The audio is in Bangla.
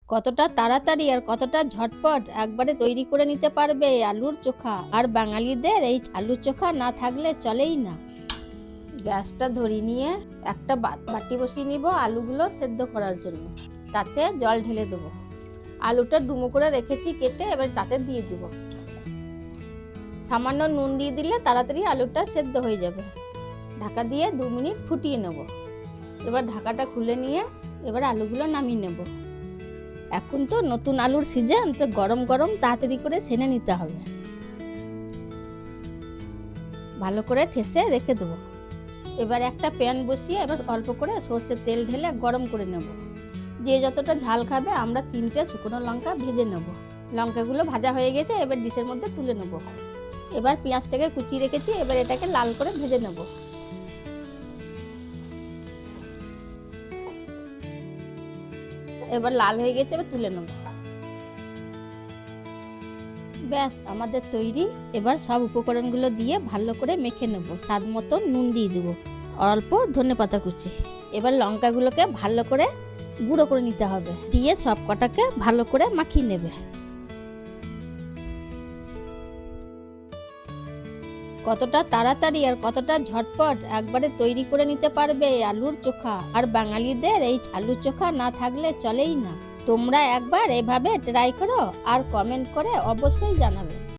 কতটা তাড়াতাড়ি আর কতটা ঝটপট একবারে তৈরি করে নিতে পারবে আলুর চোখা। আর বাঙালিদের এই আলুর চোখা না থাকলে চলেই না। গ্যাসটা ধরিয়ে নিয়ে একটা বাটি বসিয়ে নিব আলুগুলো সেদ্ধ করার জন্য। তাতে জল ঢেলে দেবো। আলুটা ডুমো করে রেখেছি কেটে, এবার তাতে দিয়ে দিব। সামান্য নুন দিয়ে দিলে তাড়াতাড়ি আলুটা সেদ্ধ হয়ে যাবে। ঢাকা দিয়ে 2 মিনিট ফুটিয়ে নেব। এবার ঢাকাটা খুলে নিয়ে এবার আলুগুলো নামিয়ে নেব। এখন তো নতুন আলুর সিজন, তো গরম গরম তাড়াতাড়ি করে ছেনে নিতে হবে। ভালো করে ঠেসে রেখে দেবো। এবার একটা প্যান বসিয়ে এবার অল্প করে সর্ষের তেল ঢেলে গরম করে নেব। যে যতটা ঝাল খাবে আমরা 3টে শুকনো লঙ্কা ভেজে নেব। লঙ্কাগুলো ভাজা হয়ে গেছে, এবার ডিশের মধ্যে তুলে নেব। এবার পেঁয়াজটাকে কুচিয়ে রেখেছি, এবার এটাকে লাল করে ভেজে নেব। এবার লাল হয়ে গেছে, এবার তুলে নেব। ব্যাস আমাদের তৈরি। এবার সব উপকরণগুলো দিয়ে ভালো করে মেখে নেব। স্বাদ মতো নুন দিয়ে দেবো, অল্প ধনেপাতা কুচি। এবার লঙ্কাগুলোকে ভালো করে গুঁড়ো করে নিতে হবে, দিয়ে সব কটাকে ভালো করে মাখিয়ে নেবে। কতটা তাড়াতাড়ি আর কতটা ঝটপট একবারে তৈরি করে নিতে পারবে আলুর চোখা। আর বাঙালিদের এই আলুর চোখা না থাকলে চলেই না। তোমরা একবার এভাবে ট্রাই করো আর কমেন্ট করে অবশ্যই জানাবে।